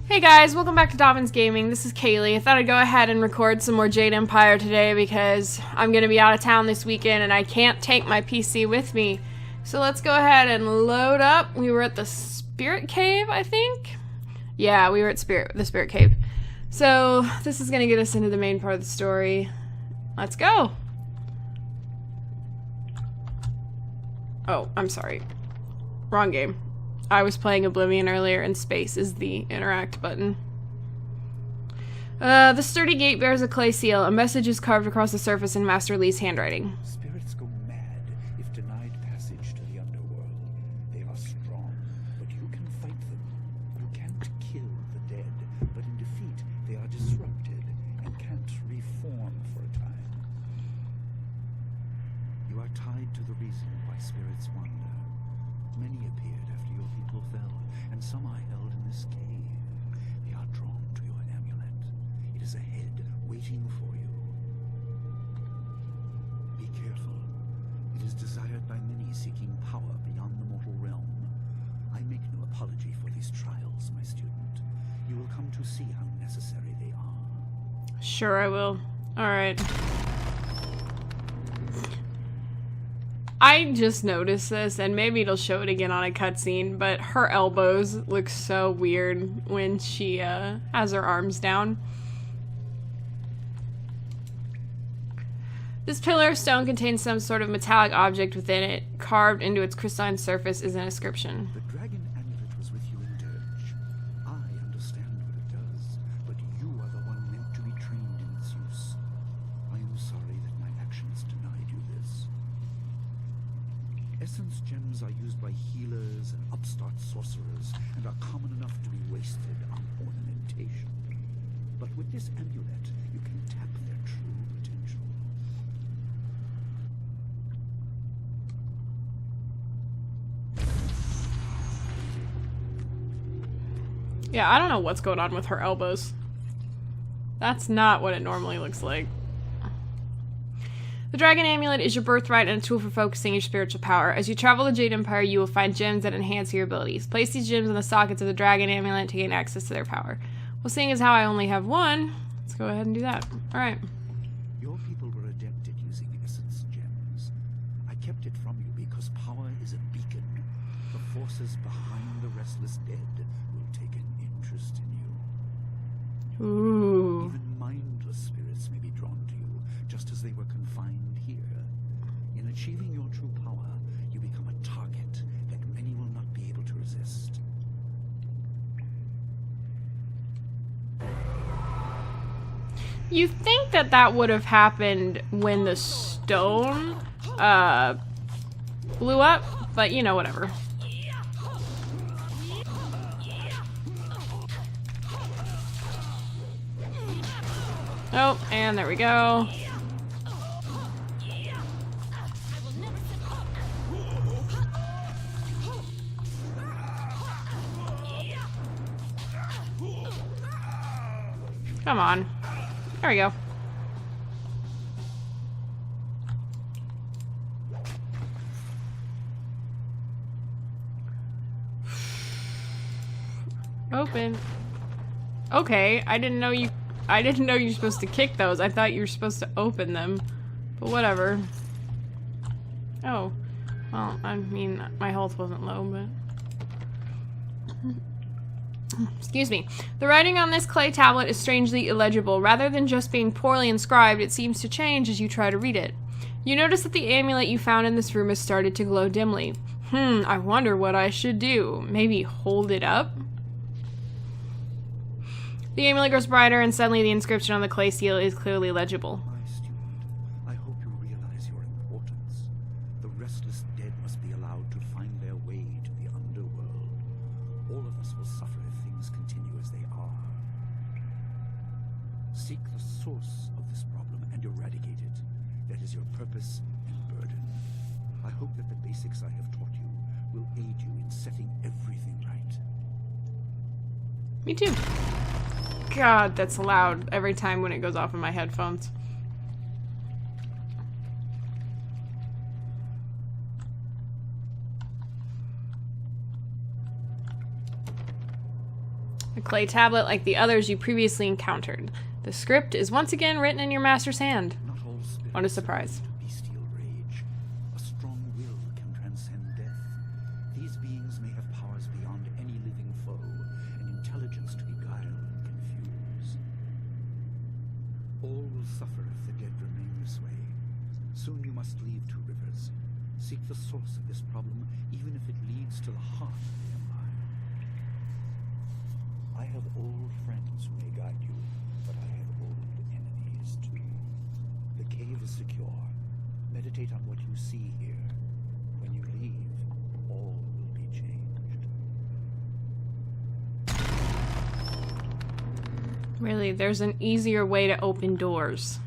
Hey guys, welcome back to Dobbins Gaming. This is Kaylee. I thought I'd go ahead and record some more Jade Empire today because I'm going to be out of town this weekend and I can't take my PC with me. So let's go ahead and load up. We were at the Spirit Cave, I think? Yeah, we were at the Spirit Cave. So this is going to get us into the main part of the story. Let's go! Oh, I'm sorry. Wrong game. I was playing Oblivion earlier, and space is the interact button. The sturdy gate bears a clay seal. A message is carved across the surface in Master Lee's handwriting. Spirits go mad if denied passage to the underworld. They are strong, but you can fight them. You can't kill the dead, but in defeat they are disrupted and can't reform for a time. You are tied to the reason why spirits wander. Many appeared after your people fell, and some are held in this cave. They are drawn to your amulet. It is a head waiting for you. Be careful. It is desired by many seeking power beyond the mortal realm. I make no apology for these trials, my student. You will come to see how necessary they are. Sure, I will. Alright. I just noticed this, and maybe it'll show it again on a cutscene, but her elbows look so weird when she has her arms down. This pillar of stone contains some sort of metallic object within it. Carved into its crystalline surface is an inscription. The dragon amulet was with you in Dirge. I understand what it does, but you are the one meant to be trained in its use. I am sorry that my actions denied you this. Essence gems are used by healers and upstart sorcerers and are common enough to be wasted on ornamentation. But with this amulet, you can tap their true potential. Yeah, I don't know what's going on with her elbows. That's not what it normally looks like. The Dragon Amulet is your birthright and a tool for focusing your spiritual power. As you travel the Jade Empire, you will find gems that enhance your abilities. Place these gems in the sockets of the Dragon Amulet to gain access to their power. Well, seeing as how I only have one, let's go ahead and do that. Alright. Your people were adept at using essence gems. I kept it from you because power is a beacon. The forces behind the restless dead will take an interest in you. Ooh. Even mindless spirits may be drawn to you, just as they were confined here. In achieving your true power, you become a target that many will not be able to resist. You think that that would have happened when the stone blew up, but you know, whatever. Oh, and there we go. Come on. There we go. Open. Okay, I didn't know you were supposed to kick those. I thought you were supposed to open them. But whatever. Oh. Well, I mean, my health wasn't low, but... Excuse me. The writing on this clay tablet is strangely illegible. Rather than just being poorly inscribed, it seems to change as you try to read it. You notice that the amulet you found in this room has started to glow dimly. I wonder what I should do. Maybe hold it up? The amulet grows brighter, and suddenly the inscription on the clay seal is clearly legible. My student, I hope you realize your importance. The restless dead must be allowed to find their way to the underworld. All of us will suffer if things continue as they are. Seek the source of this problem and eradicate it. That is your purpose and burden. I hope that the basics I have taught you will aid you in setting everything right. Me too. God, that's loud every time when it goes off in my headphones. A clay tablet like the others you previously encountered. The script is once again written in your master's hand. Not all spirits What a surprise. are bestial rage. A strong will can transcend death. These beings may have powers beyond any living foe, an intelligence to beguile and confuse. All will suffer if the dead remain this way. Soon you must leave Two Rivers. Seek the source of this problem, even if it leads to the heart of the Empire. I have old friends who may guide you, but I have old enemies too. The cave is secure. Meditate on what you see here. When you leave, all will be changed. Really, there's an easier way to open doors.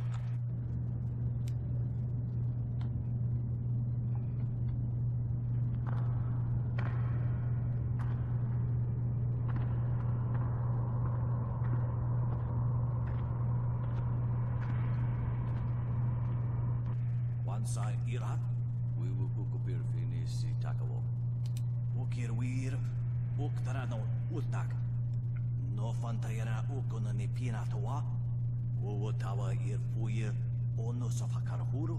Once I Iraq, we will Bukubir finish Takawo. Ukir wir, Uktarano Utak. No Fantayana Ukona Nipinatawa, Uwatawa Ir Fuir, Ono Safakarhuru.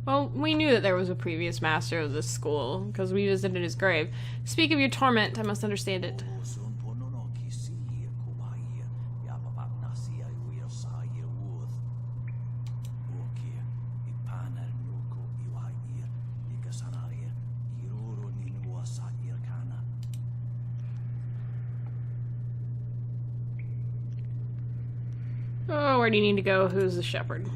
Well, we knew that there was a previous master of this school, because we visited his grave. Speak of your torment, I must understand it. Oh, where do you need to go? Who's the shepherd?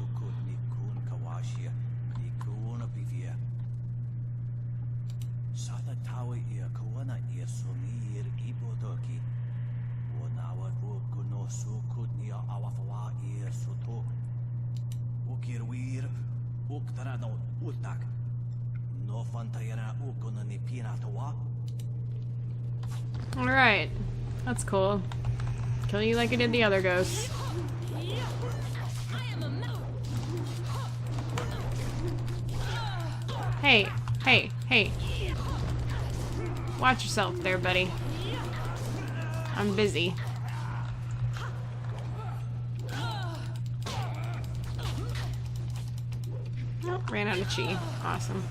Alright. That's cool. Kill you like I did the other ghosts. Hey, hey, hey. Watch yourself there, buddy. I'm busy. Oh, ran out of chi. Awesome.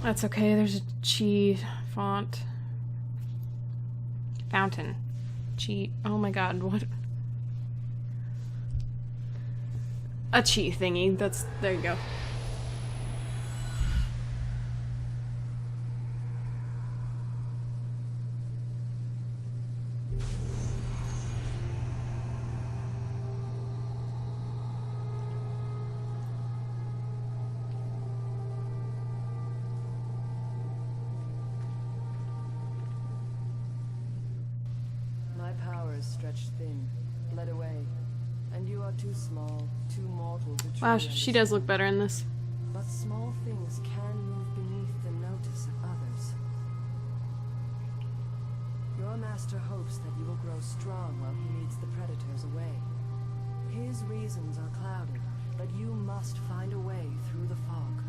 That's okay, there's a chi font. Fountain. Chi. Oh my god, what? A chi thingy. That's. There you go. My powers stretched thin, bled away, and you are too small, too mortal to Wow, truly she does look better in this. understand. But small things can move beneath the notice of others. Your master hopes that you will grow strong while he leads the predators away. His reasons are clouded, but you must find a way through the fog.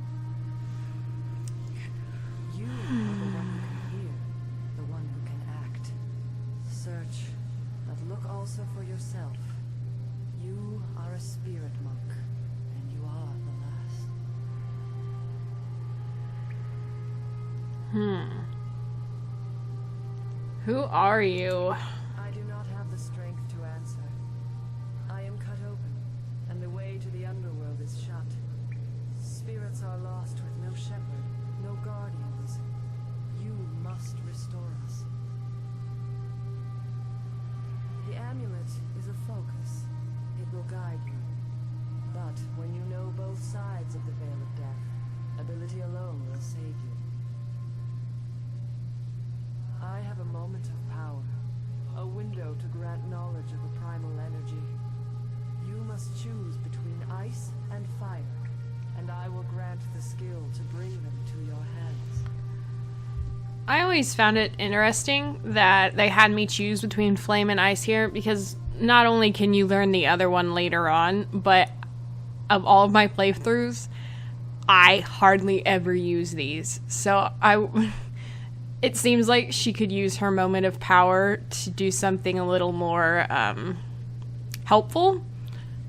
You are the one who can hear, the one who can act. Search, but look also for yourself. You are a spirit monk, and you are the last. Who are you? I do not have the strength to answer. I am cut open, and the way to the underworld is shut. Spirits are lost with no shepherd, no guardians. You must restore us. The amulet is a focus. It will guide you. But when you know both sides of the veil of death, ability alone will save you. I have a moment of power, a window to grant knowledge of a primal energy. You must choose between ice and fire, and I will grant the skill to bring them to your hands. I always found it interesting that they had me choose between flame and ice here, because not only can you learn the other one later on, but of all of my playthroughs, I hardly ever use these. So it seems like she could use her moment of power to do something a little more helpful.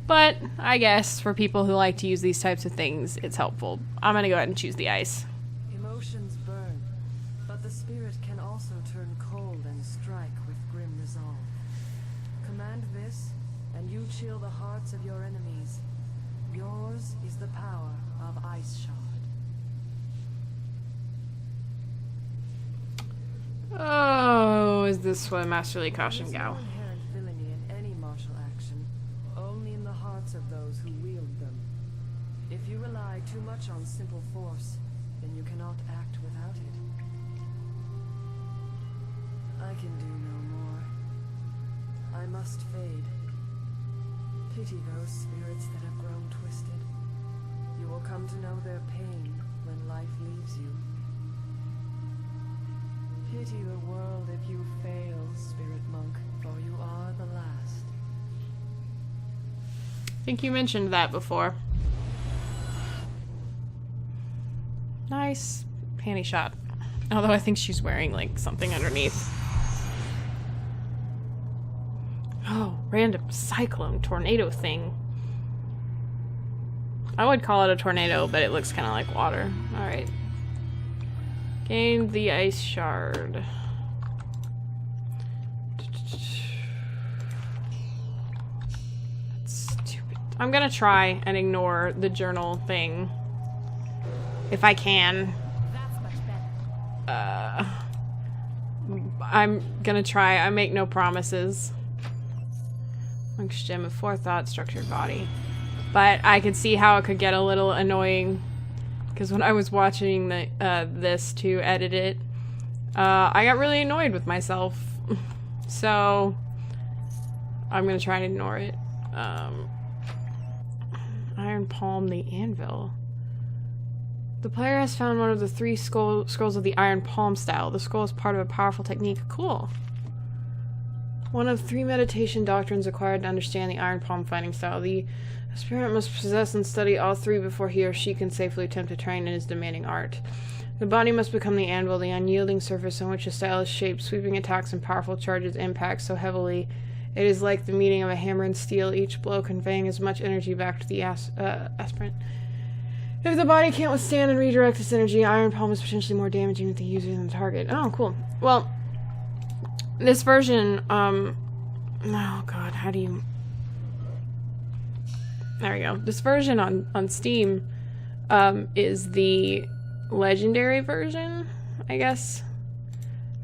But I guess for people who like to use these types of things, it's helpful. I'm going to go ahead and choose the ice. Emotions burn, but the spirit can also turn cold and strike with grim resolve. Command this, and you chill the hearts of your enemies. Yours is the power of Ice Shard. Oh, is this what Masterly Caution There is Gao? no inherent villainy in any martial action, only in the hearts of those who wield them. If you rely too much on simple force, then you cannot act without it. I can do no more. I must fade. Pity those spirits that have grown twisted. You will come to know their pain when life leaves you. Pity the world if you fail, Spirit Monk, for you are the last. I think you mentioned that before. Nice panty shot. Although I think she's wearing like something underneath. Oh, random cyclone tornado thing. I would call it a tornado, but it looks kind of like water. Alright. Gain the ice shard. That's stupid. I'm gonna try and ignore the journal thing. If I can. That's much better. I'm gonna try. I make no promises. Monk's Gem of Forethought, Structured Body. But I could see how it could get a little annoying. Because when I was watching this to edit it, I got really annoyed with myself. So, I'm going to try and ignore it. Iron Palm, the Anvil. The player has found one of the 3 scrolls of the Iron Palm style. The scroll is part of a powerful technique. Cool. One of 3 meditation doctrines required to understand the Iron Palm fighting style. The aspirant must possess and study all 3 before he or she can safely attempt to train in his demanding art. The body must become the anvil, the unyielding surface on which the style is shaped. Sweeping attacks and powerful charges impact so heavily. It is like the meeting of a hammer and steel, each blow conveying as much energy back to the aspirant. If the body can't withstand and redirect its energy, Iron Palm is potentially more damaging to the user than the target. Oh, cool. Well, this version, oh god, how do you... There we go. This version on Steam is the legendary version, I guess.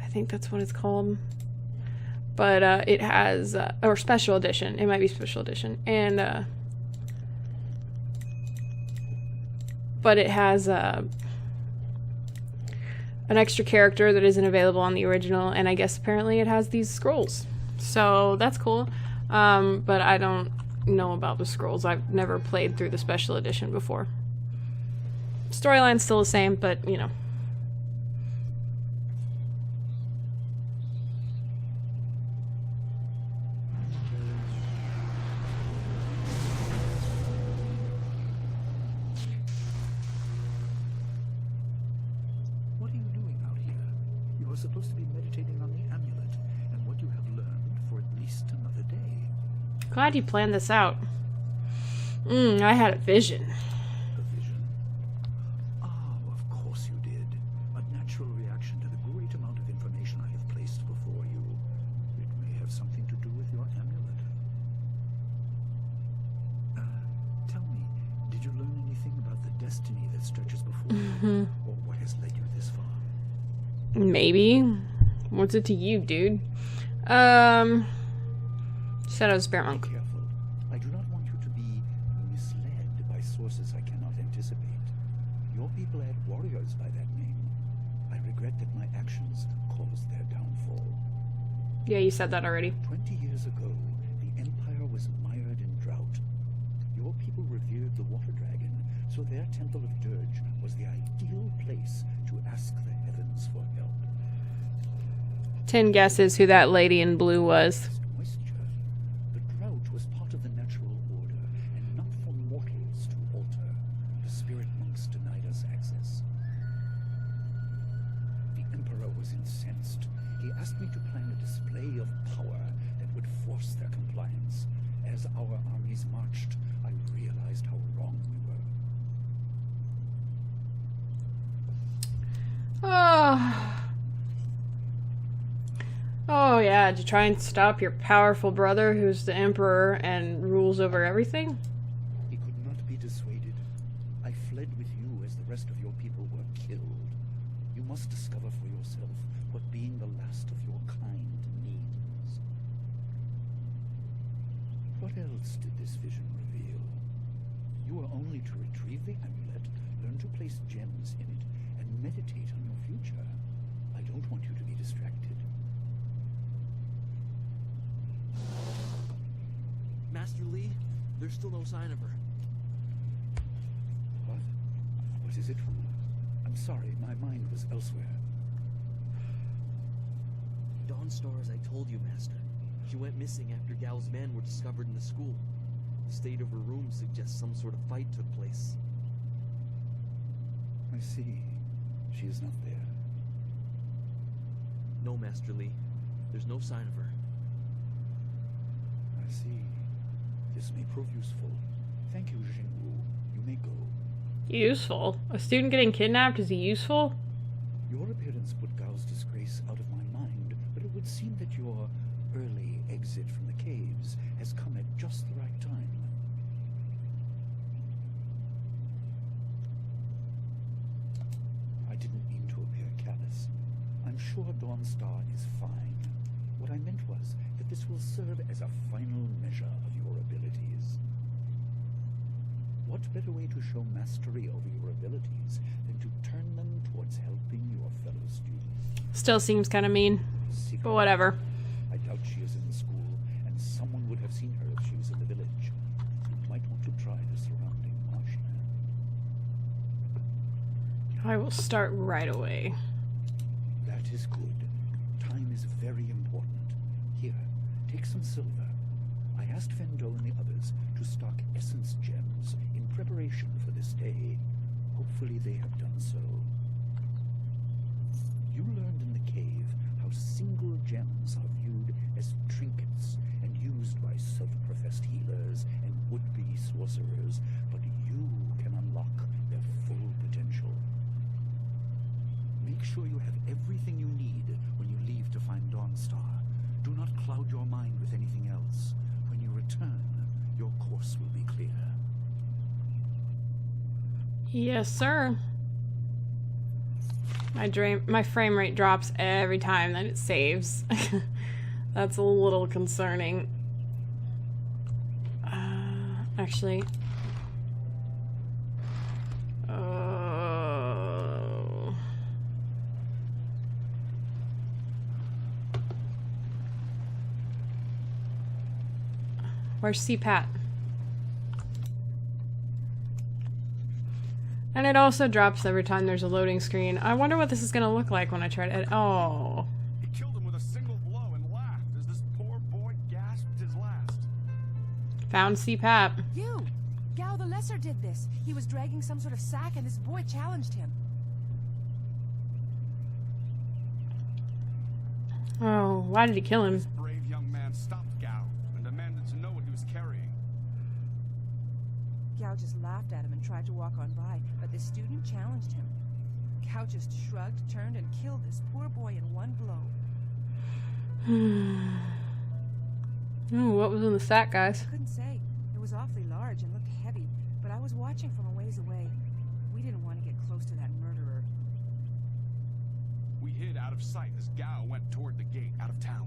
I think that's what it's called. But it has, or special edition. It might be special edition. And, but it has an extra character that isn't available on the original, and I guess apparently it has these scrolls. So that's cool. But I don't know about the scrolls. I've never played through the special edition before. Storyline's still the same, but you know. What are you doing out here? You were supposed to be meditating on the amulet and what you have learned for at least another day. Glad you planned this out. I had a vision. A vision? Oh, of course you did. A natural reaction to the great amount of information I have placed before you. It may have something to do with your amulet. Tell me, did you learn anything about the destiny that stretches before you? Or what has led you this far? Maybe. What's it to you, dude? Shadow Spirit Monk. Be careful. I do not want you to be misled by sources I cannot anticipate. Your people had warriors by that name. I regret that my actions caused their downfall. Yeah, you said that already. 20 years ago, the Empire was mired in drought. Your people revered the water dragon, so their Temple of Dirge was the ideal place to ask the heavens for help. 10 guesses who that lady in blue was. Moisture. The drought was part of the natural order, and not for mortals to alter. The spirit monks denied us access. The Emperor was incensed. He asked me to plan a display of power that would force their compliance. As our armies marched, I realized how wrong we were. Oh yeah, to try and stop your powerful brother who's the Emperor and rules over everything? He could not be dissuaded. I fled with you as the rest of your people were killed. You must discover for yourself what being the last of your kind means. What else did this vision reveal? You are only to retrieve the amulet, learn to place gems in it, and meditate on your future. I don't want you to be distracted. Master Lee, there's still no sign of her. What? What is it? I'm sorry, my mind was elsewhere. Dawnstar, as I told you, Master. She went missing after Gao's men were discovered in the school. The state of her room suggests some sort of fight took place. I see. She is not there. No, Master Lee. There's no sign of her. I see. This may prove useful. Thank you, Jingwu. You may go. Useful? A student getting kidnapped, is he useful? Your appearance put Gao's disgrace out of my mind, but it would seem that your early exit from the caves has come at just the right time. I didn't mean to appear callous. I'm sure Dawnstar is fine. What I meant was that this will serve as a final measure of your abilities. What better way to show mastery over your abilities than to turn them towards helping your fellow students? Still seems kind of mean, but whatever. I doubt she is in the school, and someone would have seen her if she was in the village. You might want to try the surrounding marshland. I will start right away. That is good. Time is very important. Here, take some silver. I asked Fendo and the others to stock essence gems in preparation for this day. Hopefully they have done so. You learned in the cave how single gems are viewed as trinkets and used by self-professed healers and would-be sorcerers, but you can unlock their full potential. Make sure you have everything you need when you leave to find Dawnstar. Do not cloud your mind with anything else. When you return, your course will be clear. Yes, sir. My frame rate drops every time that it saves. That's a little concerning. Actually. Where's CPAT? And it also drops every time there's a loading screen. I wonder what this is going to look like when I try to edit. Oh. He killed him with a single blow and laughed as this poor boy gasped his last. Found CPAT. You! Gao the Lesser did this. He was dragging some sort of sack and this boy challenged him. Oh, why did he kill him? This brave young man stopped Gao and demanded to know what he was carrying. Gao just laughed at him and tried to walk on by, but the student challenged him. Gao just shrugged, turned, and killed this poor boy in one blow. Ooh, what was in the sack, guys? I couldn't say. It was awfully large and looked heavy, but I was watching from a ways away. We didn't want to get close to that murderer. We hid out of sight as Gao went toward the gate out of town.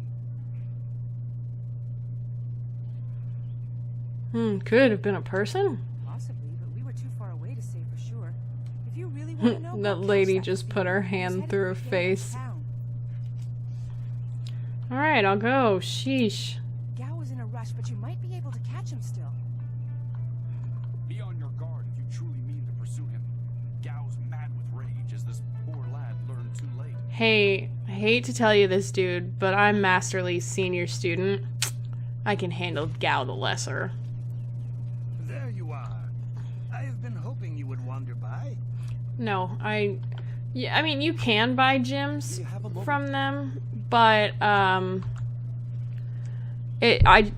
Could have been a person? Possibly, but we were too far away to say for sure. If you really want to know, That go catch lady that just put her thief. He's hand headed through her for the gate face. out of town. Alright, I'll go. Sheesh. Gao was in a rush, but you might be able to catch him still. Be on your guard if you truly mean to pursue him. Gao's mad with rage as this poor lad learned too late. Hey, I hate to tell you this, dude, but I'm Master Lee's senior student. I can handle Gao the Lesser. There you are. I have been hoping you would wander by. No, yeah, I mean, you can buy gems Do you have a moment? from them, but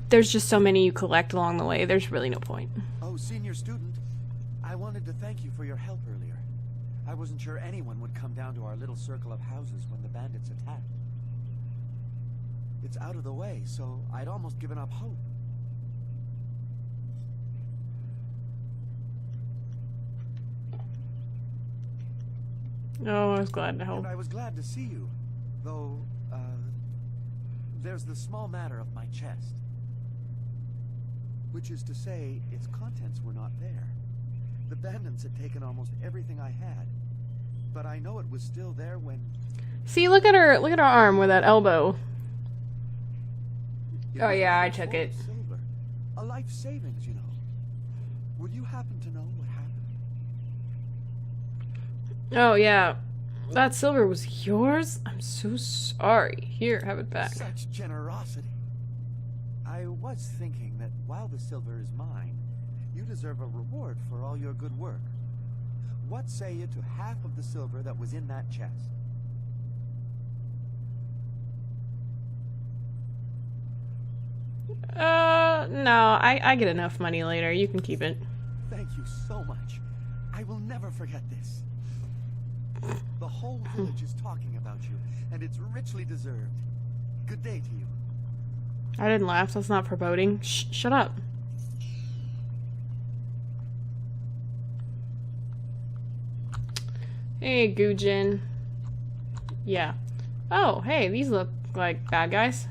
there's just so many you collect along the way. There's really no point. Oh, senior student. I wanted to thank you for your help earlier. I wasn't sure anyone would come down to our little circle of houses when the bandits attacked. It's out of the way, so I'd almost given up hope. Oh, I was glad to help. And I was glad to see you, though, there's the small matter of my chest. Which is to say, its contents were not there. The bandits had taken almost everything I had, but I know it was still there when... See, look at her arm with that elbow. It Oh was yeah, I full took of it. silver. A life savings, you know. Would you happen to know what happened? Oh yeah, that silver was yours? I'm so sorry. Here, have it back. Such generosity. I was thinking that while the silver is mine, you deserve a reward for all your good work. What say you to half of the silver that was in that chest? No, I get enough money later. You can keep it. Thank you so much. I will never forget this. The whole village is talking about you, and it's richly deserved. Good day to you. I didn't laugh. That's not foreboding. Shut up. Hey, Gujin. Yeah. Oh, hey, these look like bad guys.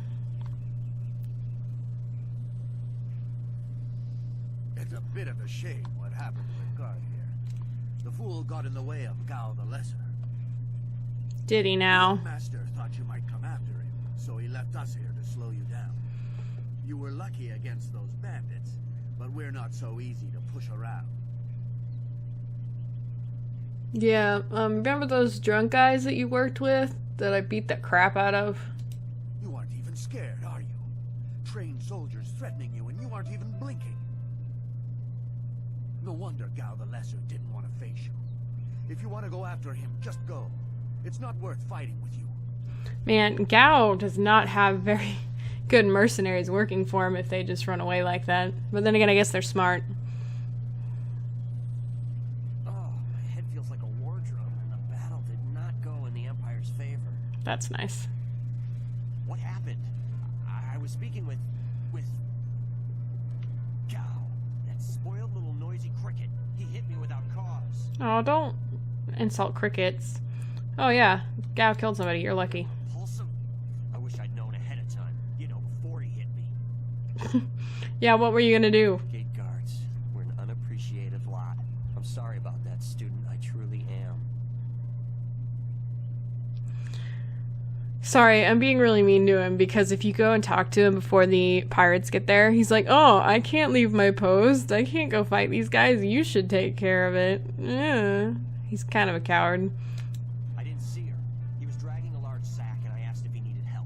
It's a bit of a shame what happened to the guard here. The fool got in the way of Gao the Lesser. Did he now? The master thought you might come after him, so he left us here to slow you down. You were lucky against those bandits, but we're not so easy to push around. Yeah, remember those drunk guys that you worked with that I beat the crap out of? You aren't even scared, are you? Trained soldiers threatening you and you aren't even blinking. No wonder Gao the Lesser didn't want to face you. If you want to go after him, just go. It's not worth fighting with you. Man, Gao does not have very good mercenaries working for him if they just run away like that. But then again, I guess they're smart. Oh, my head feels like a war drum, and the battle did not go in the Empire's favor. That's nice. What happened? I was speaking with Gao, that spoiled little noisy cricket. He hit me without cause. Oh, don't insult crickets. Oh yeah, Gao killed somebody. You're lucky. Wholesome. I wish I'd known ahead of time. You know, before he hit me. Yeah, what were you gonna do? Gate guards, we're an unappreciated lot. I'm sorry about that, student. I truly am. Sorry, I'm being really mean to him because if you go and talk to him before the pirates get there, he's like, oh, I can't leave my post. I can't go fight these guys. You should take care of it. Yeah. He's kind of a coward. I didn't see her. He was dragging a large sack, and I asked if he needed help.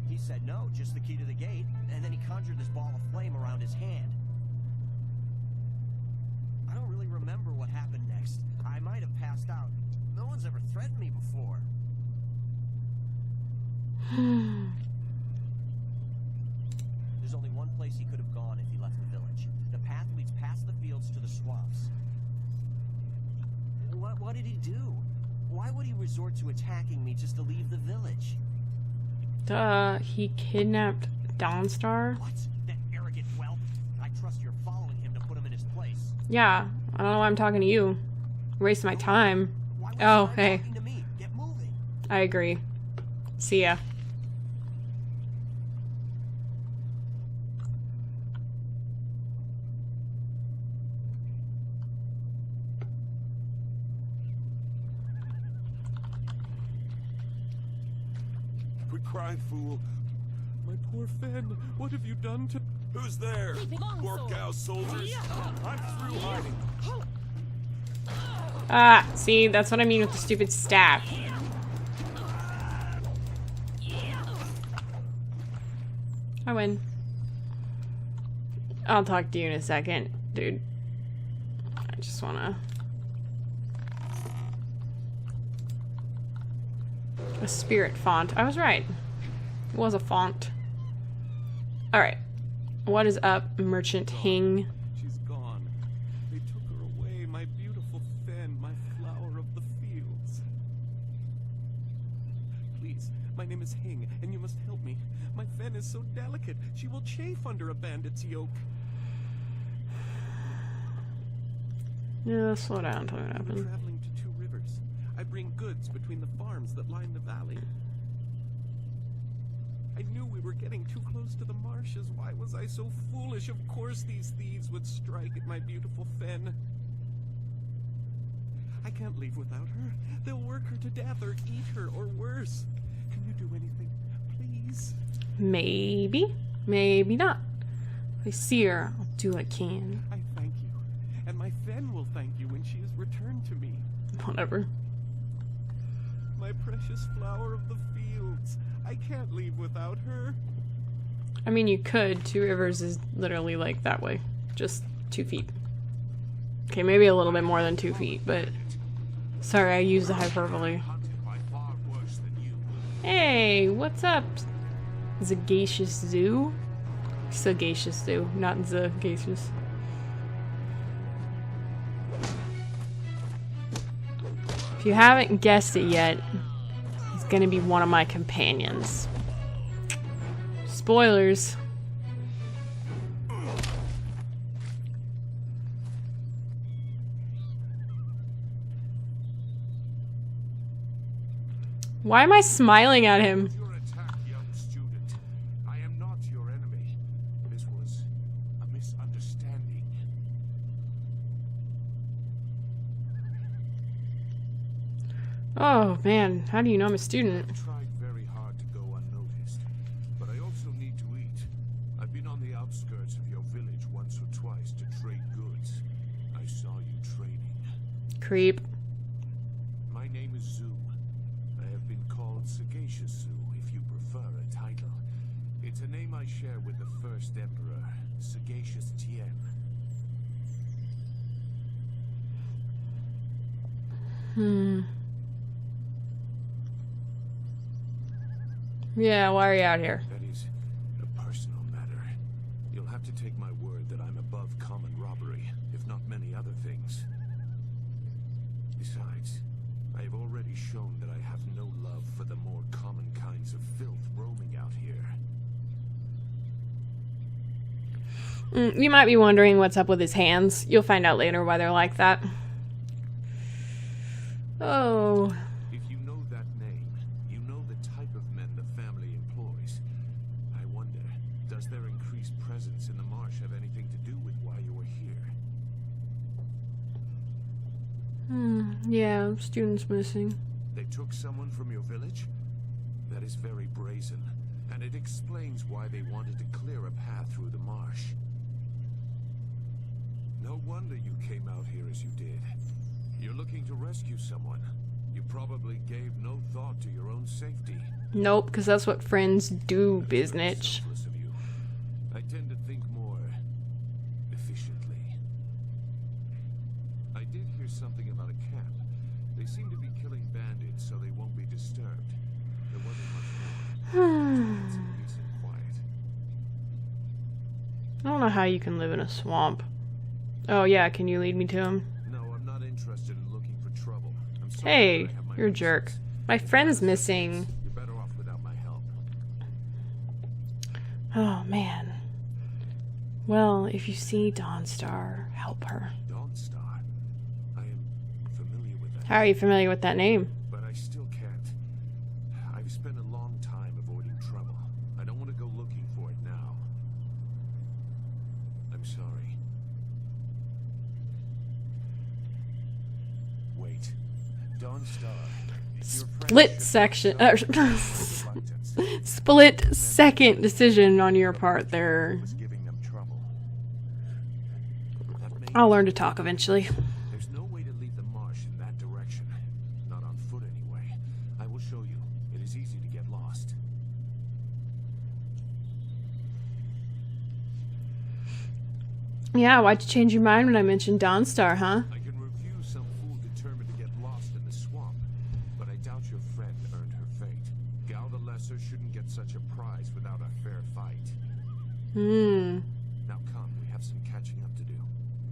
He said no, just the key to the gate, and then he conjured this ball of flame around his hand. I don't really remember what happened next. I might have passed out. No one's ever threatened me before. There's only one place he could have gone if he left the village. The path leads past the fields to the swamps. What did he do? Why would he resort to attacking me just to leave the village? He kidnapped Dawnstar? What? That arrogant whelp? I trust you're following him to put him in his place. Yeah, I don't know why I'm talking to you. Wasting my time. Why was Oh, he hey. talking to me? Get moving. I agree. See ya. Quit crying, fool. My poor Fen, what have you done to... Who's there? Poor Gao soldiers. I'm through hiding. Ah, see, that's what I mean with the stupid staff. I win. I'll talk to you in a second, dude. I just wanna A spirit font. I was right. It was a font. Alright. What is up, Merchant Hing? She's gone. They took her away, my beautiful Fen, my flower of the fields. Please, my name is Hing, and you must help me. My Fen is so delicate, she will chafe under a bandit's yoke. Yeah, slow down, tell me what I'm happened. traveling to 2 rivers. I bring goods between the farms that line the valley. I knew we were getting too close to the marshes. Why was I so foolish? Of course these thieves would strike at my beautiful Fen. I can't leave without her. They'll work her to death or eat her or worse. Can you do anything, please? Maybe. Maybe not. If I see her, I'll do what I can. I thank you. And my Fen will thank you when she is returned to me. Whatever. My precious flower of the fields. I can't leave without her. I mean, you could. 2 rivers is literally like that way. Just 2 feet. Okay, maybe a little bit more than 2 feet, but... Sorry, I used the hyperbole. Hey, what's up? Sagacious Zoo? Sagacious Zoo, not Sagacious. If you haven't guessed it yet, he's gonna be one of my companions. Spoilers. Why am I smiling at him? Your attack, young student. I am not your enemy. This was a misunderstanding. Oh man, how do you know I'm a student? I've tried very hard to go unnoticed, but I also need to eat. I've been on the outskirts of your village once or twice to trade goods. I saw you trading. Creep. My name is Zoo. I have been called Sagacious Zoo, if you prefer a title. It's a name I share with the first emperor, Sagacious Tien. Yeah, why are you out here? That is a personal matter. You'll have to take my word that I'm above common robbery, if not many other things. Besides, I have already shown that I have no love for the more common kinds of filth roaming out here. You might be wondering what's up with his hands. You'll find out later why they're like that. Oh. If you know that name, you know the type of men the family employs. I wonder, does their increased presence in the marsh have anything to do with why you are here? Yeah, students missing. They took someone from your village? That is very brazen, and it explains why they wanted to clear a path through the marsh. No wonder you came out here as you did. You're looking to rescue someone. You probably gave no thought to your own safety. Nope, because that's what friends do, biznitch. Selfless of you. I tend to think more efficiently. I did hear something about a camp. They seem to be killing bandits so they won't be disturbed. There wasn't much more. It's in peace and quiet. I don't know how you can live in a swamp. Oh yeah, can you lead me to him? No, I'm not interested in looking for trouble. I'm sorry Hey, that I have my you're a jerk. reasons. My friend's missing. You're better off without my help. Oh man. Well, if you see Dawnstar, help her. Dawnstar. I am familiar with that. How are you familiar with that name? But I still can't. I've spent a long time avoiding trouble. I don't want to go looking for it now. I'm sorry. Wait. Dawnstar. Split section. Split second decision on your part there. Was giving them trouble. That may I'll learn to talk eventually. There's no way to leave the marsh in that direction. Not on foot, anyway. I will show you. It is easy to get lost. Yeah, why'd you change your mind when I mentioned Dawnstar, huh? I can review some fool determined to get lost in the swamp, but I doubt your friend earned her lesser shouldn't get such a prize without a fair fight. Now come, we have some catching up to do.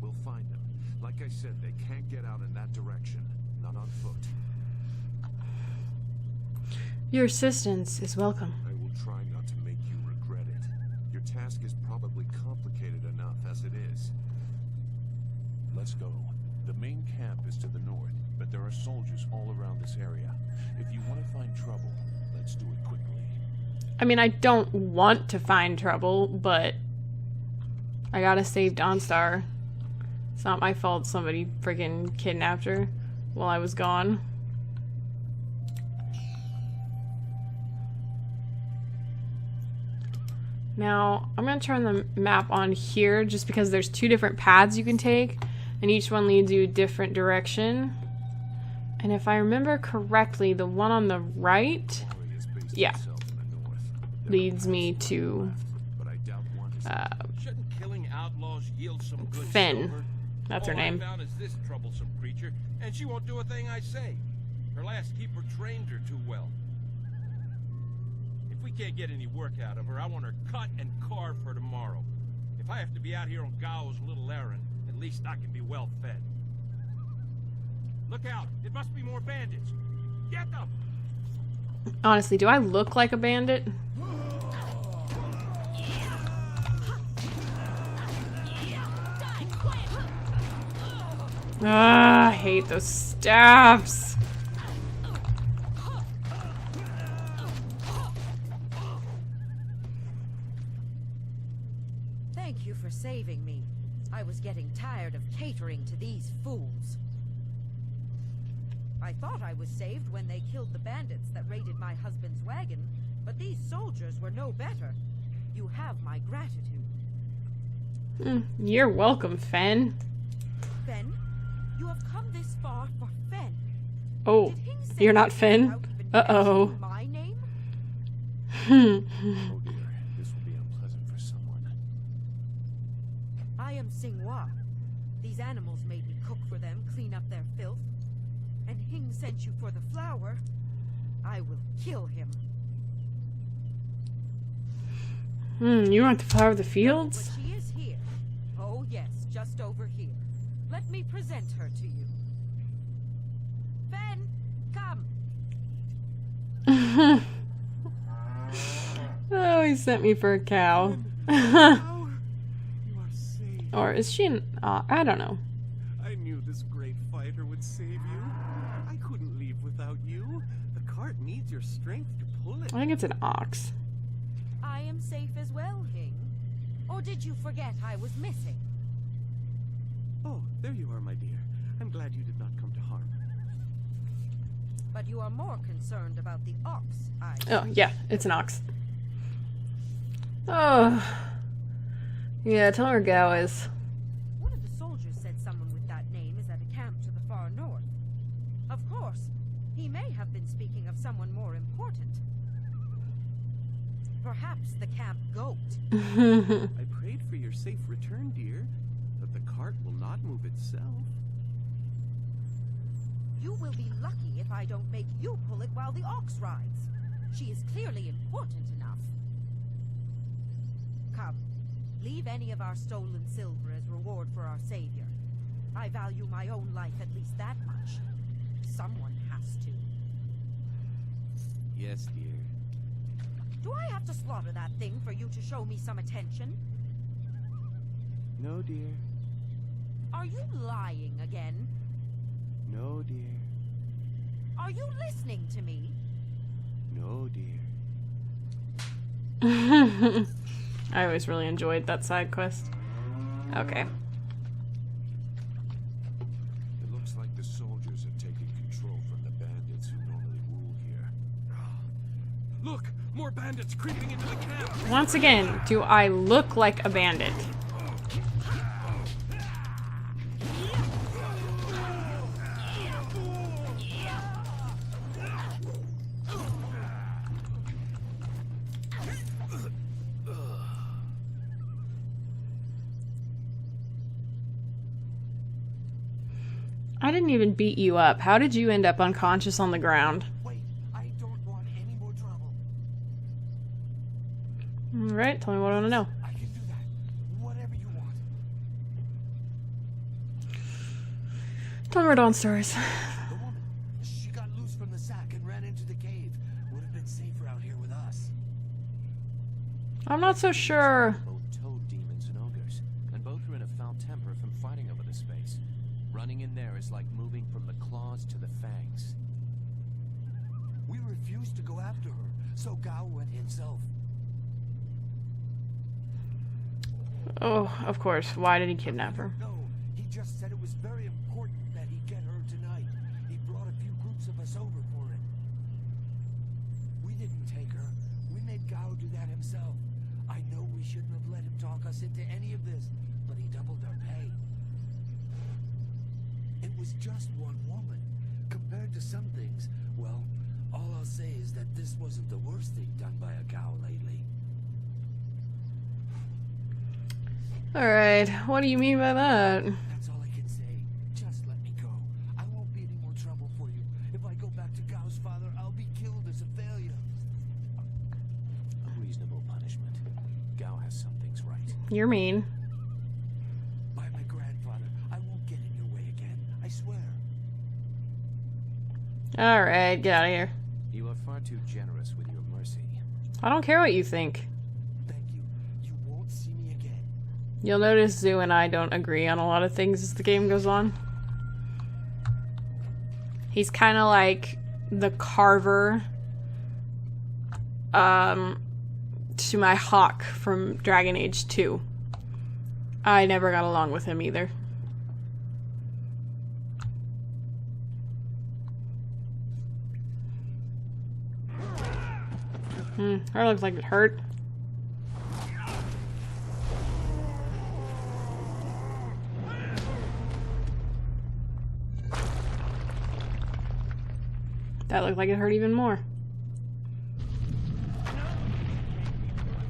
We'll find them. Like I said, they can't get out in that direction. Not on foot. Your assistance is welcome. I will try not to make you regret it. Your task is probably complicated enough as it is. Let's go. The main camp is to the north, but there are soldiers all around this area. If you want to find trouble, let's do it quickly. I mean, I don't want to find trouble, but I gotta save Dawnstar. It's not my fault somebody freaking kidnapped her while I was gone. Now, I'm going to turn the map on here just because there's two different paths you can take, and each one leads you a different direction. And if I remember correctly, the one on the right, yeah, leads me to Shouldn't killing outlaws yield some good Finn. silver? That's her All name. I found is this troublesome creature, and she won't do a thing I say. Her last keeper trained her too well. If we can't get any work out of her, I want her cut and carved for tomorrow. If I have to be out here on Gao's little errand, at least I can be well fed. Look out! It must be more bandits! Get them! Honestly, do I look like a bandit? Ah, I hate those stabs. Thank you for saving me. I was getting tired of catering to these fools. I thought I was saved when they killed the bandits that raided my husband's wagon, but these soldiers were no better. You have my gratitude. You're welcome, Fen. Fen? You have come this far for Fen. Oh, Did Hing say you're not you Fen? without even Uh-oh. mentioning my name? Oh dear, this will be unpleasant for someone. I am Xinghua. These animals made me cook for them, clean up their filth. And Hing sent you for the flower. I will kill him. You want the flower of the fields? But she is here. Oh yes, just over here. Let me present her to you. Fen, come. Oh, he sent me for a cow. You are safe. Or is she an... I don't know. I knew this great fighter would save you. I couldn't leave without you. The cart needs your strength to pull it. I think it's an ox. I am safe as well, Hing. Or did you forget I was missing? Oh, there you are, my dear. I'm glad you did not come to harm. But you are more concerned about the ox, I Oh, yeah, it's an ox. Oh. Yeah, tell her Gao is. One of the soldiers said someone with that name is at a camp to the far north. Of course, he may have been speaking of someone more important. Perhaps the camp goat. I prayed for your safe return, dear, but the cart will not move itself. You will be lucky if I don't make you pull it while the ox rides. She is clearly important enough. Come, leave any of our stolen silver as reward for our savior. I value my own life at least that much. Someone has to. Yes, dear. Do I have to slaughter that thing for you to show me some attention? No, dear. Are you lying again? No, dear. Are you listening to me? No, dear. I always really enjoyed that side quest. Okay. It looks like the soldiers are taking control from the bandits who normally rule here. Look! More bandits creeping into the camp! Once again, do I look like a bandit? I didn't even beat you up. How did you end up unconscious on the ground? Wait, I don't want any more trouble. Alright, tell me what I want to know. I can do that. Whatever you want. Tell me more Dawn stories. The woman, she got loose from the sack and ran into the cave. Would have been safer out here with us. I'm not so sure. Both toad demons and ogres, and both are in a foul temper from fighting over the space. Running in there is like moving from the claws to the fangs. We refused to go after her, so Gao went himself. Oh, of course. Why did he kidnap her? No, he just said it was very important that he get her tonight. He brought a few groups of us over for it. We didn't take her. We made Gao do that himself. I know we shouldn't have let him talk us into any of this, but he doubled our pay. It was just one woman. Compared to some things, well, all I'll say is that this wasn't the worst thing done by a Gao lately. Alright, what do you mean by that? That's all I can say. Just let me go. I won't be any more trouble for you. If I go back to Gao's father, I'll be killed as a failure. A reasonable punishment. Gao has some things right. You're mean. By my grandfather, I won't get in your way again. I swear. Alright, get out of here. You are far too generous with your mercy. I don't care what you think. Thank you. You won't see me again. You'll notice Zoo and I don't agree on a lot of things as the game goes on. He's kind of like the Carver to my Hawk from Dragon Age 2. I never got along with him either. That looks like it hurt. That looked like it hurt even more.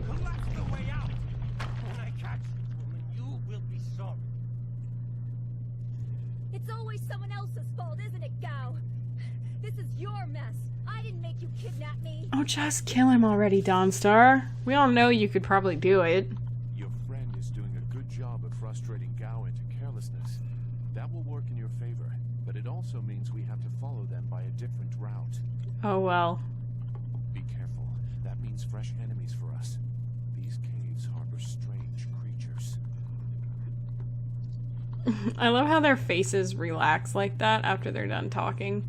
Well, that's the way out. When I catch you, woman, you will be sorry. It's always someone else's fault, isn't it, Gao? This is your mess. I didn't make you kidnap me. Oh, just kill him already, Dawnstar. We all know you could probably do it. Your friend is doing a good job of frustrating Gao into carelessness. That will work in your favor, but it also means we have to follow them by a different route. Oh well. Be careful. That means fresh enemies for us. These caves harbor strange creatures. I love how their faces relax like that after they're done talking.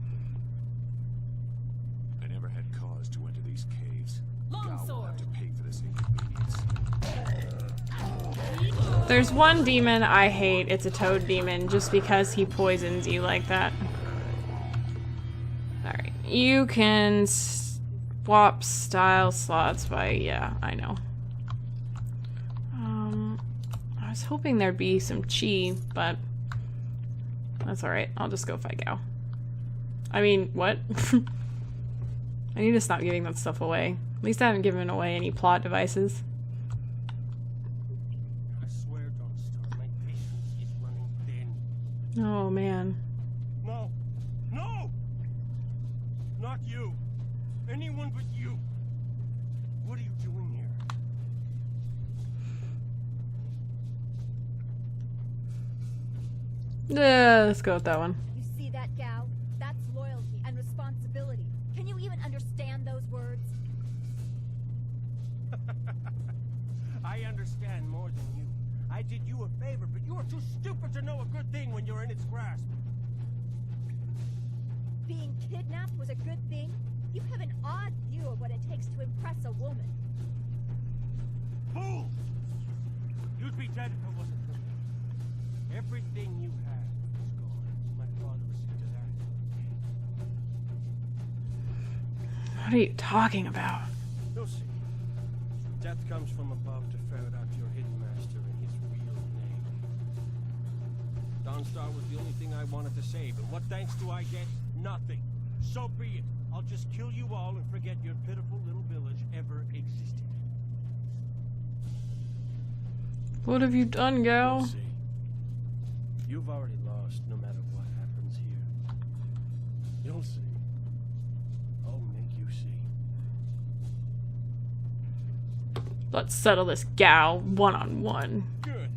I never had cause to enter these caves. Gao will Longsword. have to pay for this inconvenience. There's one demon I hate. It's a toad demon just because he poisons you like that. Alright. You can swap style slots by... yeah, I know. I was hoping there'd be some chi, but that's alright. I'll just go fight Gao. I mean, what? I need to stop giving that stuff away. At least I haven't given away any plot devices. I swear, Dawnstar, my patience is running thin. Oh, man. No! No! Not you! Anyone but you! What are you doing here? Let's go with that one. You see that, Gao? That's loyalty and responsibility. Can you even understand those words? I understand more than you. I did you a favor, but you are too stupid to know a good thing when you're in its grasp. Being kidnapped was a good thing? You have an odd view of what it takes to impress a woman. Fool! You'd be dead if it wasn't for me. Everything you had is gone. My father will see to that. What are you talking about? You'll see. Death comes from above to ferret out your hidden master and his real name. Dawnstar was the only thing I wanted to save, and what thanks do I get? Nothing. So be it. I'll just kill you all and forget your pitiful little village ever existed. What have you done, Gao? You'll see. You've already lost no matter what happens here. You'll see. I'll make you see. Let's settle this gal one-on-one. Good.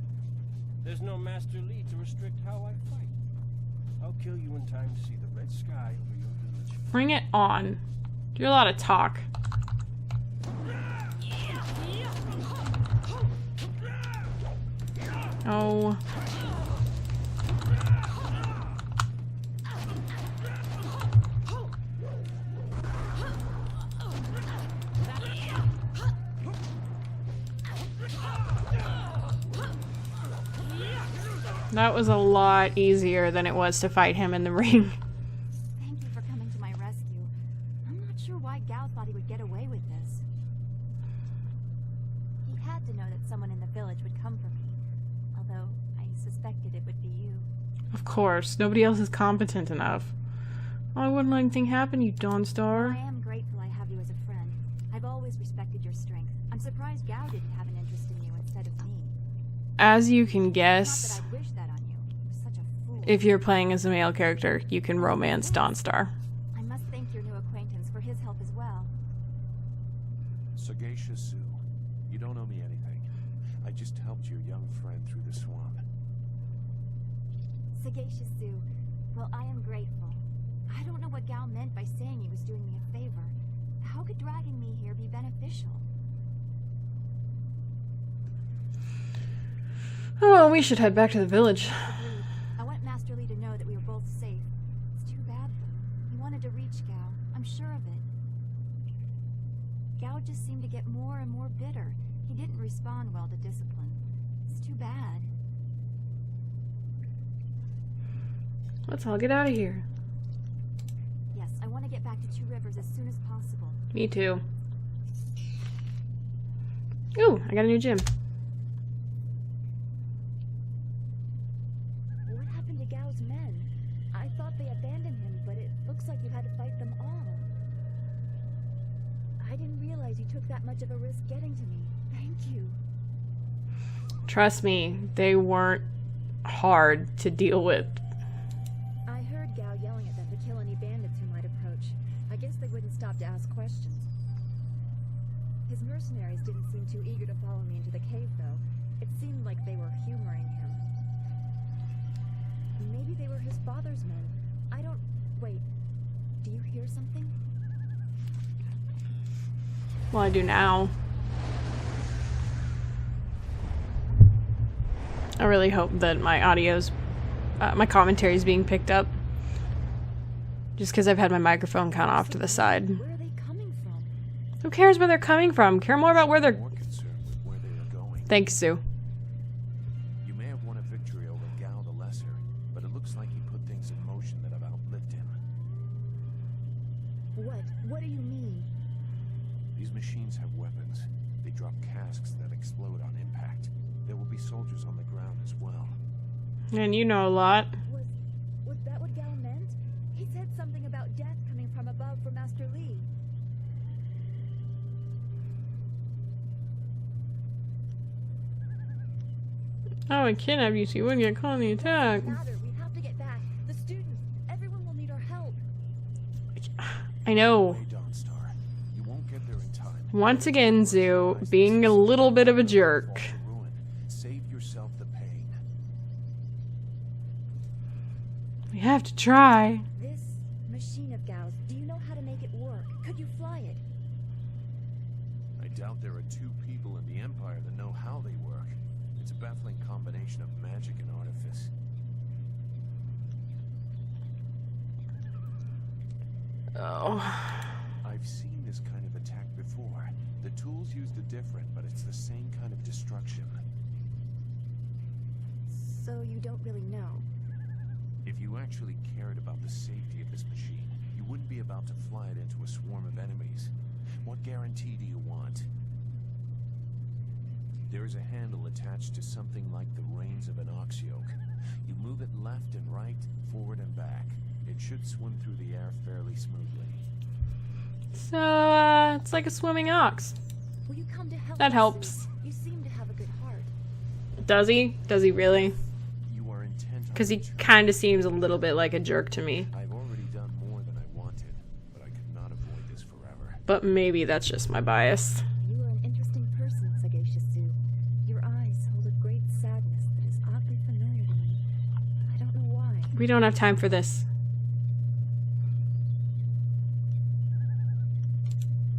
There's no Master Lee to restrict how I fight. I'll kill you in time to see the red sky over your village. Bring it on. Do a lot of talk. Oh. That was a lot easier than it was to fight him in the ring. Thank you for coming to my rescue. I'm not sure why Gao thought he would get away with this. He had to know that someone in the village would come for me. Although, I suspected it would be you. Of course, nobody else is competent enough. Oh, I wouldn't let anything happen, you Dawnstar. I am grateful I have you as a friend. I've always respected your strength. I'm surprised Gao didn't have an interest in you instead of me. As you can Not guess, that I wish that on you. You're such a fool. if you're playing as a male character, you can romance Dawnstar. I must thank your new acquaintance for his help as well. Sagacious Sue, you don't owe me anything. I just helped your young friend through the swamp. Sagacious Sue, well, I am grateful. I don't know what Gao meant by saying he was doing me a favor. How could dragging me here be beneficial? Oh, we should head back to the village. Agreed. I want Master Lee to know that we were both safe. It's too bad, though. He wanted to reach Gao. I'm sure of it. Gao just seemed to get more and more bitter. He didn't respond well to discipline. It's too bad. Let's all get out of here. Yes, I want to get back to Two Rivers as soon as possible. Me too. Ooh, I got a new gym. What happened to Gao's men? I thought they abandoned him, but it looks like you had to fight them all. I didn't realize you took that much of a risk getting to me. Thank you. Trust me, they weren't hard to deal with. I heard Gao yelling at them to kill any bandits who might approach. I guess they wouldn't stop to ask questions. His mercenaries didn't seem too eager to follow me into the cave, though. It seemed like they were humoring him. Maybe they were his father's men. I don't... Wait. Do you hear something? Well, I do now. I really hope that my audio's, my commentary is being picked up. Just because I've had my microphone kind of off to the side. Where are they coming from? Who cares where they're coming from? Care more about where they're... More concerned with where they are going. Thanks, Sue. You may have won a victory over Gao the Lesser, but it looks like he put things in motion that have outlived him. What? What do you mean? These machines have weapons. They drop casks that explode on impact. There will be soldiers on the ground as well. And you know a lot. Was that what Gao meant? He said something about death coming from above for Master Lee. Oh, I kidnapped you so you wouldn't get caught in the attack. Matter, we have to get back. The students, everyone will need our help. I know. Hey, Dawnstar, you won't get there in time. Once again, Zoo, being a little bit of a jerk. Fall to ruin. Save yourself the pain. We have to try. This machine of Gao's, do you know how to make it work? Could you fly it? I doubt there are two people in the Empire that know how they work. It's a baffling combination of magic and artifice. Oh. I've seen this kind of attack before. The tools used are different, but it's the same kind of destruction. So you don't really know. If you actually cared about the safety of this machine, you wouldn't be about to fly it into a swarm of enemies. What guarantee do you want? There is a handle attached to something like the reins of an ox yoke. You move it left and right, forward and back. It should swim through the air fairly smoothly. So, it's like a swimming ox. Will you come to help? That us, helps. Sue? You seem to have a good heart. Does he? Does he really? You are intent on Because he returning. kind of seems a little bit like a jerk to me. I've already done more than I wanted, but I could not avoid this forever. But maybe that's just my bias. You are an interesting person, We don't have time for this.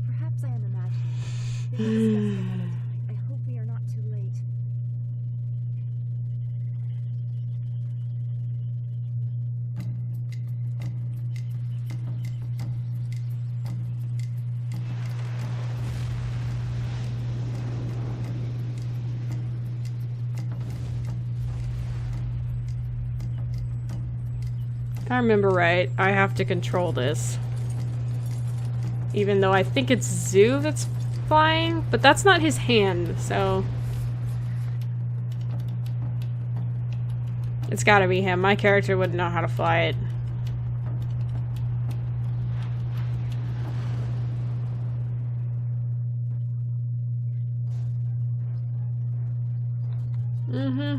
Perhaps I am imagining. We will discuss it another time. I hope we are not too late. If I remember right, I have to control this. Even though I think it's Zoo that's flying, but that's not his hand, so... It's gotta be him. My character wouldn't know how to fly it. Mm-hmm.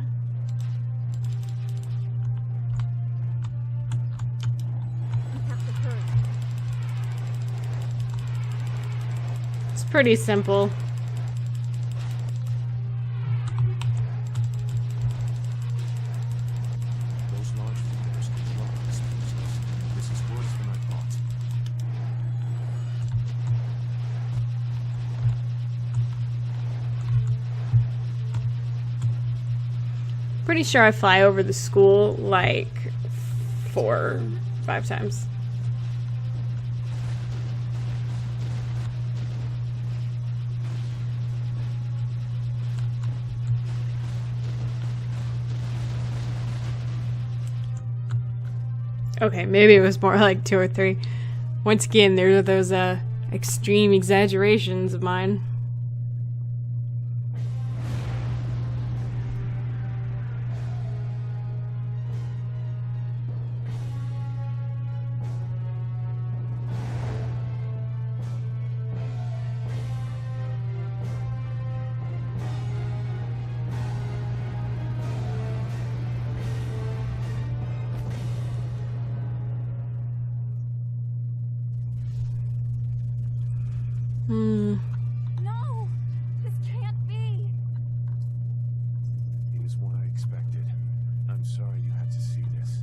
It's pretty simple. Those large fingers can drop explosives. This is worse than I thought. Pretty sure I fly over the school like 4 or 5 times. Okay, maybe it was more like 2 or 3. Once again, there are those extreme exaggerations of mine. No! This can't be! It was what I expected. I'm sorry you had to see this.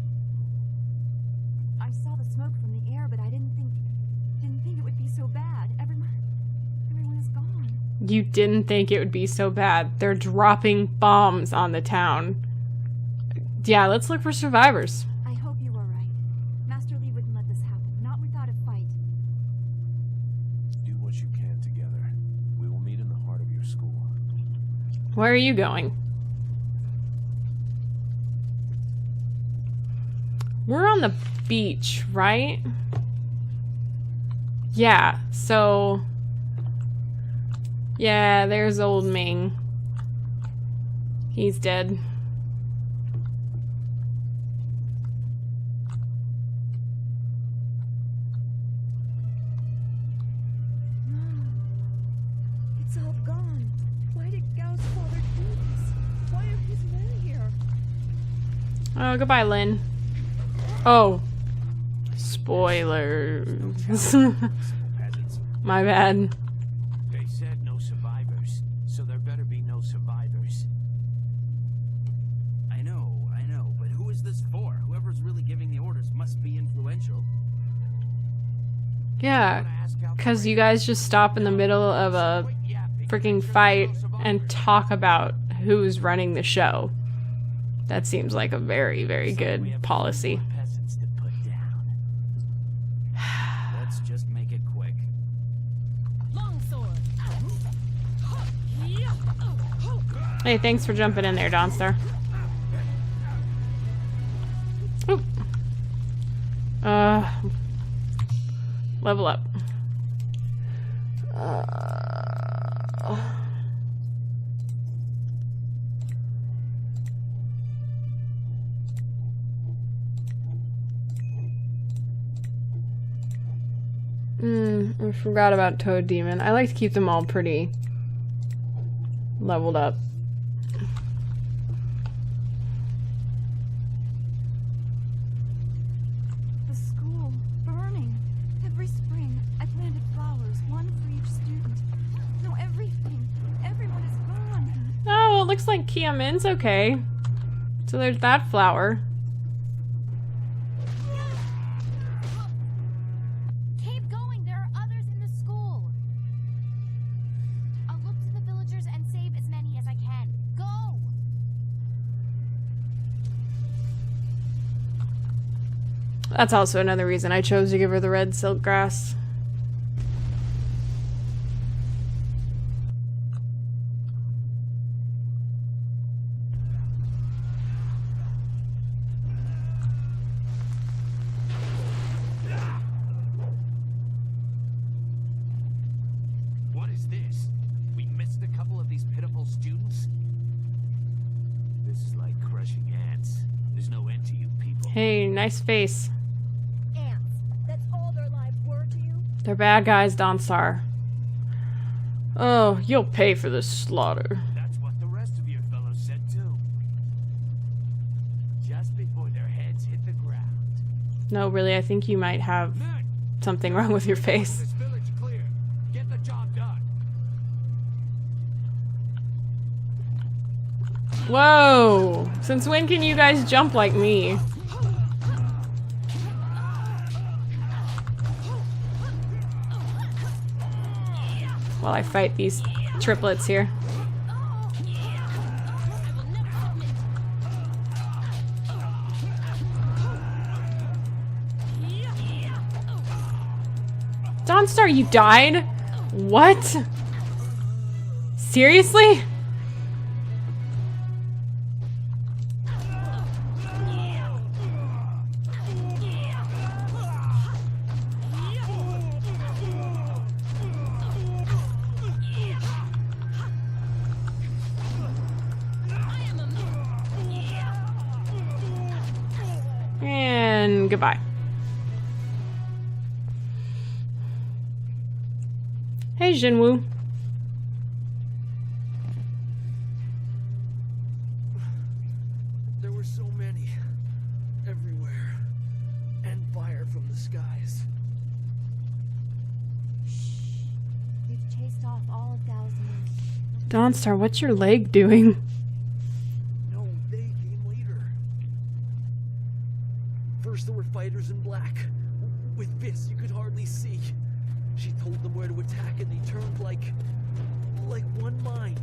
I saw the smoke from the air, but I didn't think it would be so bad. Everyone is gone. You didn't think it would be so bad. They're dropping bombs on the town. Yeah, let's look for survivors. I hope you are right. Master Lee wouldn't let this happen, not without a fight. Do what you can together. We will meet in the heart of your school. Where are you going? We're on the beach, right? Yeah, so... Yeah, there's old Ming. He's dead. It's all gone. Why did Gao's father do this? Why are his men here? Oh, goodbye, Lynn. Oh. Spoilers. My bad. They said no survivors, so there better be no survivors. I know, but who is this for? Whoever's really giving the orders must be influential. Yeah, because you guys just stop in the middle of a freaking fight and talk about who's running the show. That seems like a very, very good policy. Peasants to put down. Let's just make it quick. Longsword. Hey, thanks for jumping in there, Dawnstar. Oop. Level up. I forgot about Toad Demon. I like to keep them all pretty leveled up. The school burning. Every spring, I planted flowers, one for each student. No, everything. Everyone is gone. Oh, it looks like Kia Min's okay. So there's that flower. That's also another reason I chose to give her the red silk grass. What is this? We missed a couple of these pitiful students? This is like crushing ants. There's no end to you people. Hey, nice face. Ants. That's all their lives were to you? They're bad guys, Dawnstar. Oh, you'll pay for this slaughter. That's what the rest of your fellows said too. Just before their heads hit the ground. No, really, I think you might have something wrong with your face. This village clear. Get the job done. Whoa! Since when can you guys jump like me? While I fight these triplets here. Dawnstar, you died? What? Seriously? And goodbye. Hey, Jinwoo. There were so many. Everywhere. And fire from the skies. We've chased off all of Gao's men. Dawnstar, what's your leg doing? No, they came later. First there were fighters in black. With fists you could hardly see. She told them where to attack and they turned like one mind.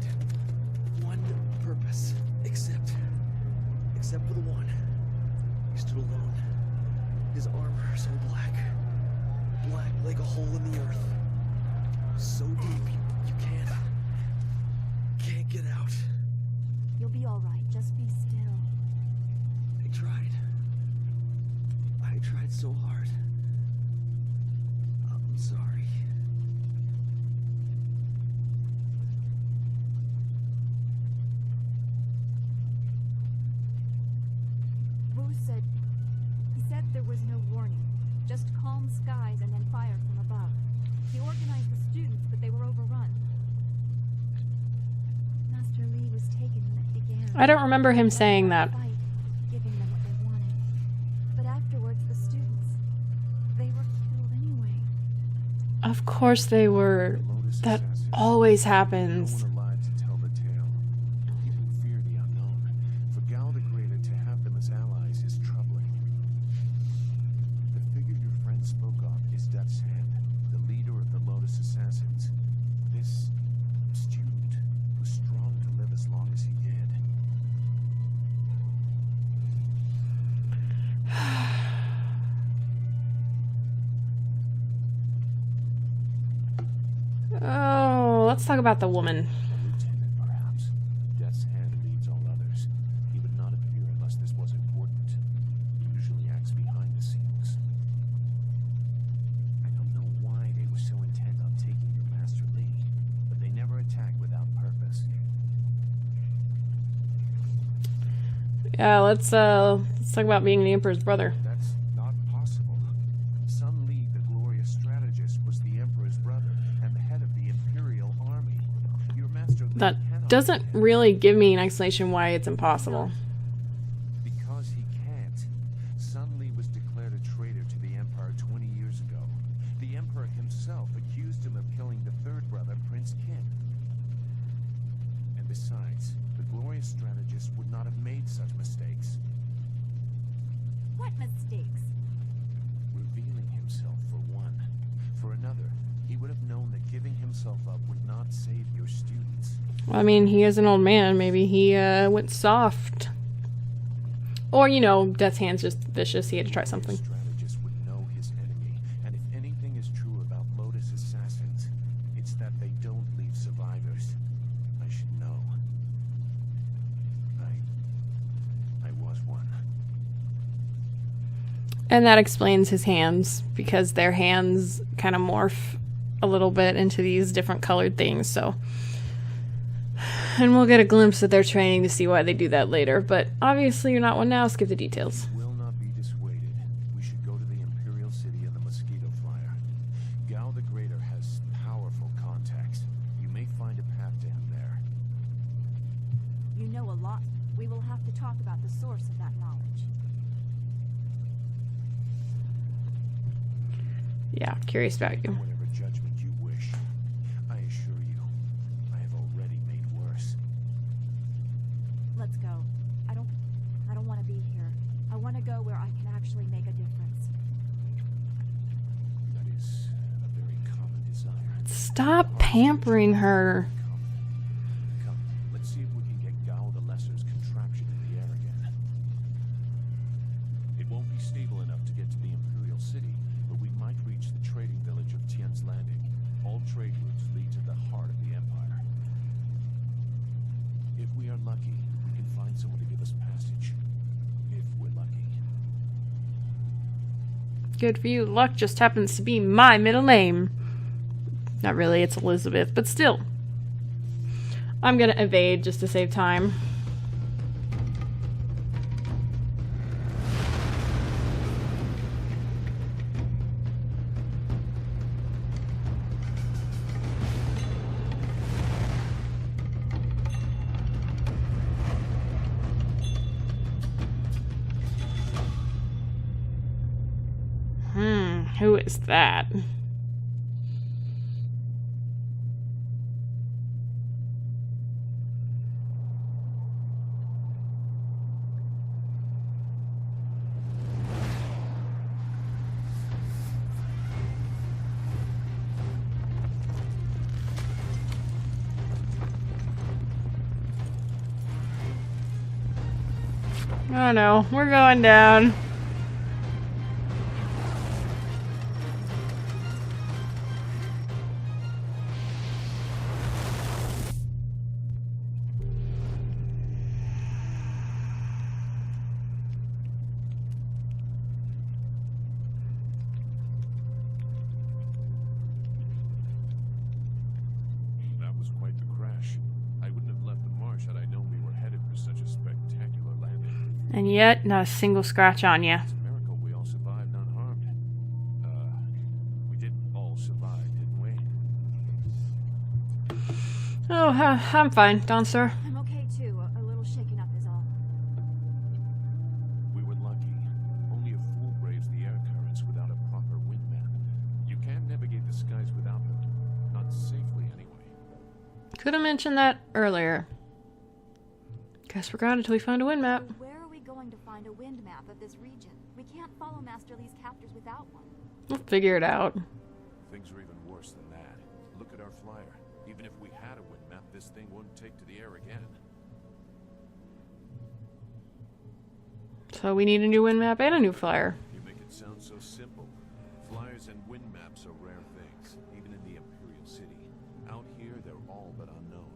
One purpose. Except for the one. He stood alone. His armor so black. Black like a hole in the earth. So deep you can't get out. You'll be alright, just be still. I tried. I tried so hard. I'm sorry. Wu said... He said there was no warning. Just calm skies and then fire from above. He organized the students, but they were overrun. Master Li was taken when it began. I don't remember him saying that. Fight, giving them what they wanted. But afterwards, the students, they were killed anyway. Of course they were. That always happens. No one alive to tell the tale. People fear the unknown. For Gao the Greater to have them as allies is troubling. The figure your friend spoke of is Death's Hand, the leader of the Lotus Assassins. This student was strong to live as long as he did. Oh, let's talk about the woman. Lieutenant, perhaps. Death's Hand leads all others. He would not appear unless this was important. He usually acts behind the scenes. I don't know why they were so intent on taking your Master Li, but they never attack without purpose. Yeah, let's talk about being the Emperor's brother. That's not possible. Sun Li, the glorious strategist, was the Emperor's brother and the head of the Imperial Army. Your Master Li That cannot doesn't be him. really give me an explanation why it's impossible. Because he can't. Sun Li was declared a traitor to the Empire 20 years ago. The Emperor himself accused him of killing the third brother, Prince Qin. And besides, the glorious strategist would not have made such mistakes. What mistakes? Revealing himself for one. For another, he would have known that giving himself up would not save your students. Well, I mean, he is an old man. Maybe he went soft. Or, you know, Death's Hand's just vicious. He had to try something. Strategist And that explains his hands, because their hands kind of morph a little bit into these different colored things, so. And we'll get a glimpse of their training to see why they do that later, but obviously you're not one now, skip the details. Will not be dissuaded. We should go to the Imperial City and the Mosquito Flyer. Gao the Greater has powerful contacts. You may find a path to him there. You know a lot. We will have to talk about the source of that knowledge. Yeah, curious about you. Whatever judgment you wish. I assure you, I have already made worse. Let's go. I don't want to be here. I want to go where I can actually make a difference. That is a very common desire. Stop pampering her. Come, let's see if we can get Gao the Lesser's contraption in the air again. It won't be stable enough to get to the Imperial City, but we might reach the trading village of Tien's Landing. All trade routes lead to the heart of the Empire. If we are lucky, we can find someone to give us passage. If we're lucky. Good for you. Luck just happens to be my middle name. Not really, it's Elizabeth, but still. I'm gonna evade just to save time. Who is that? Oh no, we're going down. That was quite the crash. I wouldn't have left the marsh had I known we were headed for such a spectacular landing. And yet, not a single scratch on you. It's a miracle we all survived unharmed. We did all survive, didn't we? Oh, I'm fine, Don sir. I'm okay too. A little shaken up is all. We were lucky. Only a fool braves the air currents without a proper wind map. You can't navigate the skies without them. Not safely, anyway. Could have mentioned that earlier. Guess we're gone until we find a wind map. Where are we going to find a wind map of this region? We can't follow Master Lee's captors without one. We'll figure it out. Things are even worse than that. Look at our flyer. Even if we had a wind map, this thing wouldn't take to the air again. So we need a new wind map and a new flyer. You make it sound so simple. Flyers and wind maps are rare things, even in the Imperial City. Out here, they're all but unknown.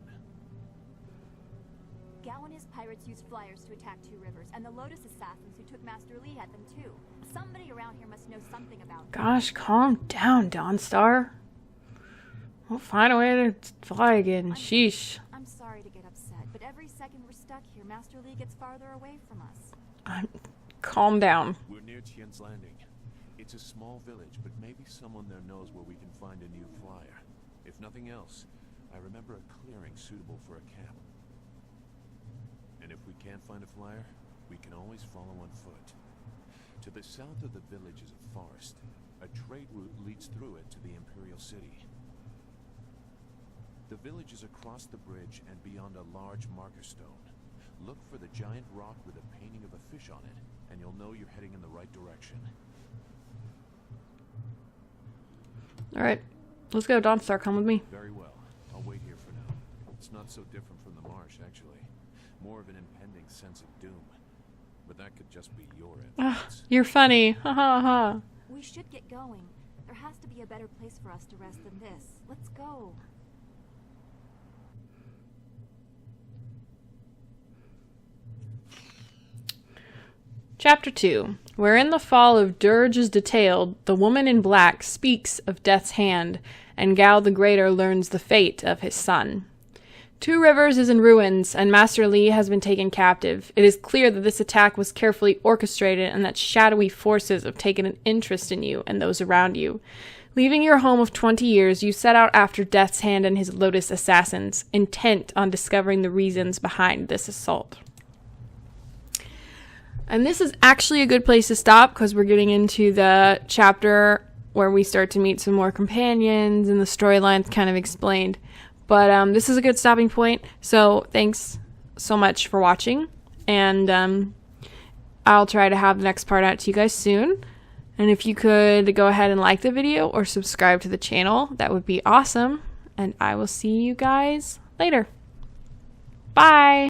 Gao and his pirates used flyers to attack Two Rivers, and the Lotus assassins who took Master Lee had them too. Somebody around here must know something about them. Gosh, calm down, Dawnstar. We'll find a way to fly again. Sheesh. I'm sorry to get upset, but every second we're stuck here, Master Lee gets farther away from us. Calm down. We're near Tien's Landing. It's a small village, but maybe someone there knows where we can find a new flyer. If nothing else, I remember a clearing suitable for a camp. And if we can't find a flyer, we can always follow on foot. To the south of the village is a forest. A trade route leads through it to the Imperial City. The village is across the bridge and beyond a large marker stone. Look for the giant rock with a painting of a fish on it, and you'll know you're heading in the right direction. Alright, let's go, Dawnstar. Come with me. Very well. I'll wait here for now. It's not so different from the marsh, actually. More of an impending sense of doom. But that could just be your influence. You're funny. Ha ha ha. We should get going. There has to be a better place for us to rest than this. Let's go. Chapter 2. Wherein the fall of Dirge is detailed, the woman in black speaks of Death's hand, and Gao the Greater learns the fate of his son. Two Rivers is in ruins, and Master Li has been taken captive. It is clear that this attack was carefully orchestrated, and that shadowy forces have taken an interest in you and those around you. Leaving your home of 20 years, you set out after Death's Hand and his Lotus assassins, intent on discovering the reasons behind this assault. And this is actually a good place to stop, because we're getting into the chapter where we start to meet some more companions, and the storyline's kind of explained. But this is a good stopping point, so thanks so much for watching, and I'll try to have the next part out to you guys soon. And if you could go ahead and like the video or subscribe to the channel, that would be awesome, and I will see you guys later. Bye!